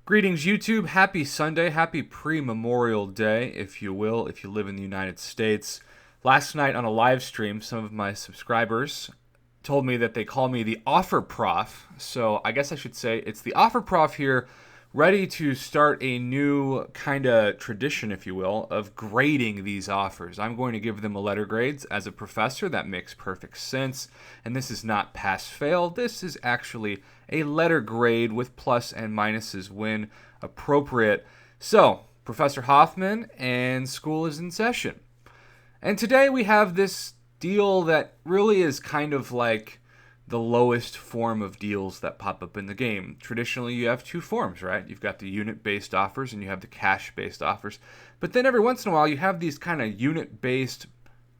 Greetings, YouTube. Happy Sunday. Happy pre-Memorial Day, if you will, if you live in the United States. Last night on a live stream, some of my subscribers told me that they call me the Offer Prof. So I guess I should say it's the Offer Prof here, ready to start a new kind of tradition, if you will, of grading these offers. I'm going to give them a letter grades as a professor. That makes perfect sense. And this is not pass-fail. This is actually a letter grade with plus and minuses when appropriate. So, Professor Hoffman, and school is in session. And today we have this deal that really is kind of like the lowest form of deals that pop up in the game. Traditionally, you have two forms, right? You've got the unit-based offers and you have the cash-based offers. But then every once in a while, you have these kind of unit-based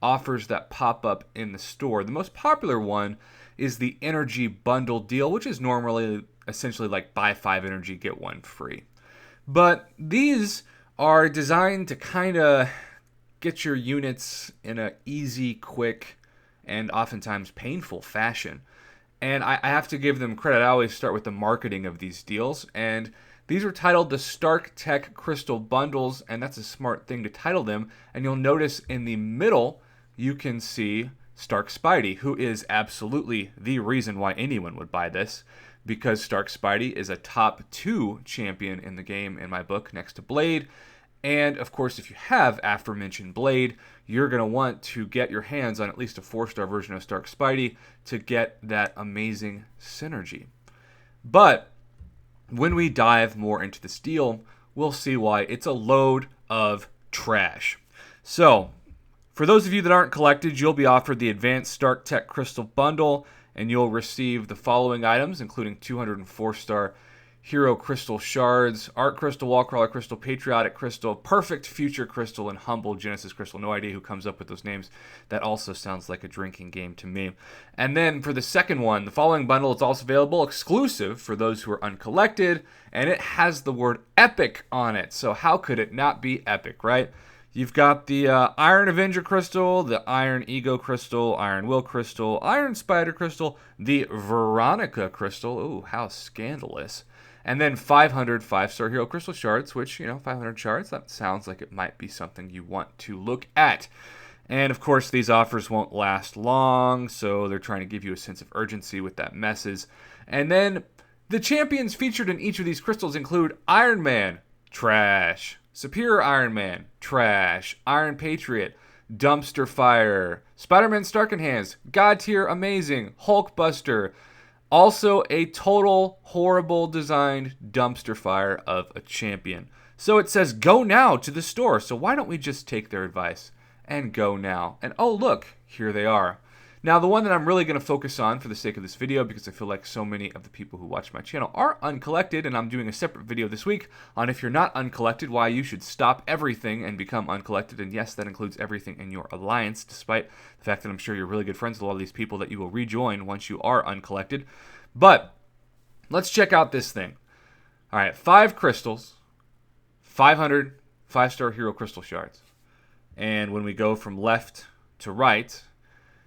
offers that pop up in the store. The most popular one is the energy bundle deal, which is normally essentially like buy 5 energy, get 1 free. But these are designed to kind of get your units in an easy, quick, and oftentimes painful fashion. And I have to give them credit. I always start with the marketing of these deals. And these are titled the Stark Tech Crystal Bundles, and that's a smart thing to title them. And you'll notice in the middle, you can see Stark Spidey, who is absolutely the reason why anyone would buy this, because Stark Spidey is a top 2 champion in the game in my book, next to Blade. And, of course, if you have aforementioned Blade, you're going to want to get your hands on at least a 4-star version of Stark Spidey to get that amazing synergy. But when we dive more into this deal, we'll see why it's a load of trash. So, for those of you that aren't collected, you'll be offered the Advanced Stark Tech Crystal Bundle, and you'll receive the following items, including 204-star Hero Crystal Shards, Art Crystal, Wallcrawler Crystal, Patriotic Crystal, Perfect Future Crystal, and Humble Genesis Crystal. No idea who comes up with those names. That also sounds like a drinking game to me. And then for the second one, the following bundle is also available exclusive for those who are uncollected, and it has the word Epic on it. So how could it not be epic, right? You've got the Iron Avenger Crystal, the Iron Ego Crystal, Iron Will Crystal, Iron Spider Crystal, the Veronica Crystal. Ooh, how scandalous. And then 500 5-star Hero Crystal Shards, which, 500 shards, that sounds like it might be something you want to look at. And, of course, these offers won't last long, so they're trying to give you a sense of urgency with that messes. And then the champions featured in each of these crystals include Iron Man, trash. Superior Iron Man, trash. Iron Patriot, dumpster fire. Spider-Man Stark Enhanced, God tier amazing. Hulkbuster, also a total horrible designed dumpster fire of a champion. So it says go now to the store. So why don't we just take their advice and go now? And oh look, here they are. Now the one that I'm really going to focus on for the sake of this video, because I feel like so many of the people who watch my channel are uncollected, and I'm doing a separate video this week on if you're not uncollected, why you should stop everything and become uncollected. And yes, that includes everything in your alliance, despite the fact that I'm sure you're really good friends with a lot of these people that you will rejoin once you are uncollected. But let's check out this thing. All right, 5 crystals, 500 5-star Hero Crystal Shards. And when we go from left to right,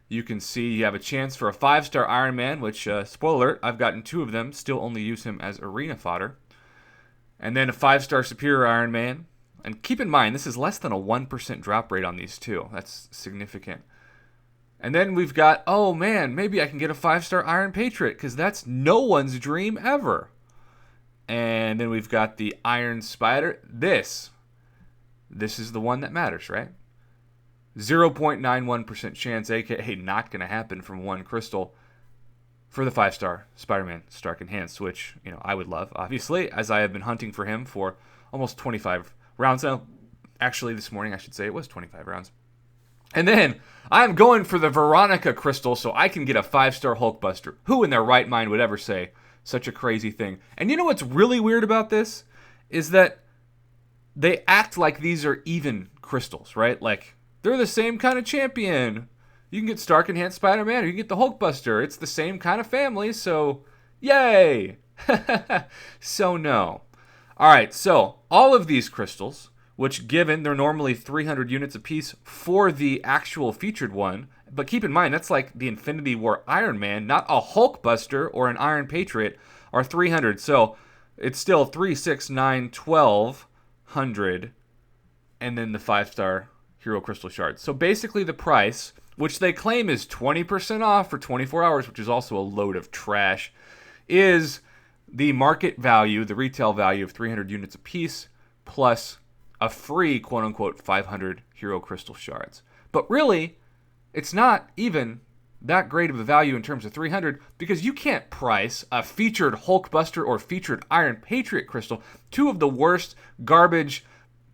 you can see you have a chance for a 5-star Iron Man, which, spoiler alert, I've gotten 2 of them, still only use him as arena fodder. And then a 5-star Superior Iron Man. And keep in mind, this is less than a 1% drop rate on these two. That's significant. And then we've got, oh man, maybe I can get a 5-star Iron Patriot, because that's no one's dream ever. And then we've got the Iron Spider. This is the one that matters, right? 0.91% chance, aka not going to happen from 1 crystal, for the 5-star Spider-Man Stark Enhanced, which, I would love, obviously, as I have been hunting for him for almost 25 rounds now. Actually, this morning, I should say, it was 25 rounds. And then I'm going for the Veronica Crystal so I can get a 5-star Hulkbuster. Who in their right mind would ever say such a crazy thing? And you know what's really weird about this? Is that they act like these are even crystals, right? Like, they're the same kind of champion. You can get Stark Enhanced Spider-Man or you can get the Hulkbuster. It's the same kind of family, so yay! So no. Alright, so all of these crystals, which given they're normally 300 units apiece for the actual featured one, but keep in mind that's like the Infinity War Iron Man, not a Hulkbuster or an Iron Patriot, are 300. So it's still 3, 6, 9, 12, 100, and then the 5-star Hero Crystal Shards. So basically the price, which they claim is 20% off for 24 hours, which is also a load of trash, is the market value, the retail value of 300 units apiece, plus a free, quote-unquote, 500 Hero Crystal Shards. But really, it's not even that great of a value in terms of 300, because you can't price a featured Hulkbuster or featured Iron Patriot Crystal, two of the worst, garbage,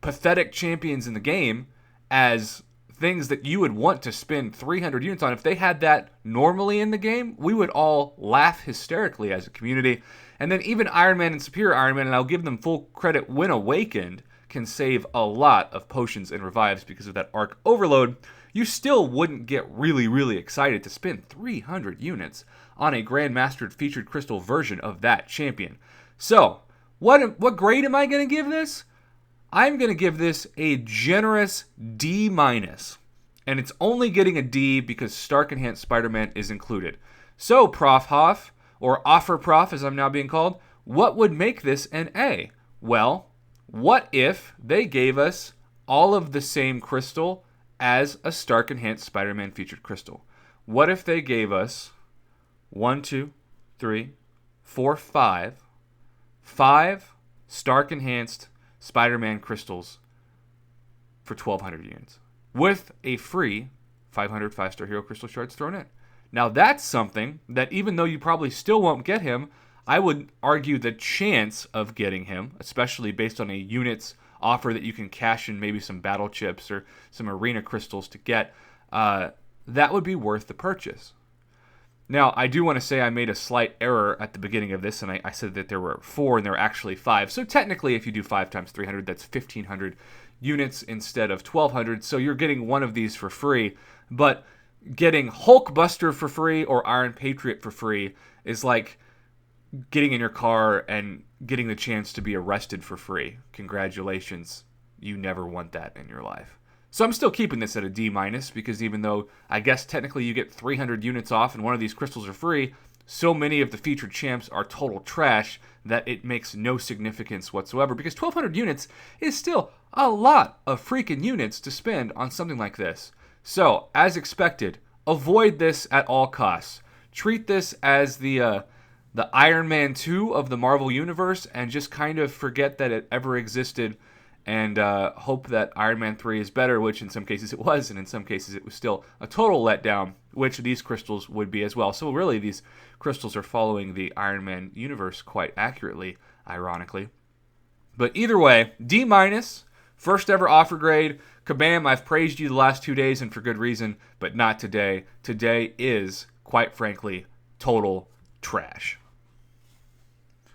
pathetic champions in the game, as things that you would want to spend 300 units on. If they had that normally in the game, we would all laugh hysterically as a community. And then even Iron Man and Superior Iron Man, and I'll give them full credit when awakened, can save a lot of potions and revives because of that arc overload. You still wouldn't get really, really excited to spend 300 units on a Grandmastered featured crystal version of that champion. So, what grade am I going to give this? I'm going to give this a generous D-. And it's only getting a D because Stark Enhanced Spider-Man is included. So, Prof. Hoff, or Offer Prof as I'm now being called, what would make this an A? Well, what if they gave us all of the same crystal as a Stark Enhanced Spider-Man featured crystal? What if they gave us 1, 2, 3, 4, 5 Stark Enhanced Spider-Man crystals for 1,200 units with a free 500 5-star Hero Crystal Shards thrown in? Now that's something that, even though you probably still won't get him, I would argue the chance of getting him, especially based on a units offer that you can cash in maybe some battle chips or some arena crystals to get, that would be worth the purchase. Now, I do want to say I made a slight error at the beginning of this, and I said that there were 4 and there were actually 5. So technically, if you do 5 times 300, that's 1,500 units instead of 1,200. So you're getting one of these for free. But getting Hulkbuster for free or Iron Patriot for free is like getting in your car and getting the chance to be arrested for free. Congratulations. You never want that in your life. So I'm still keeping this at a D-, because even though I guess technically you get 300 units off and one of these crystals are free, so many of the featured champs are total trash that it makes no significance whatsoever, because 1,200 units is still a lot of freaking units to spend on something like this. So, as expected, avoid this at all costs. Treat this as the Iron Man 2 of the Marvel Universe and just kind of forget that it ever existed, and hope that Iron Man 3 is better, which in some cases it was, and in some cases it was still a total letdown, which these crystals would be as well. So really, these crystals are following the Iron Man universe quite accurately, ironically. But either way, D-, first ever offer grade. Kabam, I've praised you the last 2 days, and for good reason, but not today. Today is, quite frankly, total trash.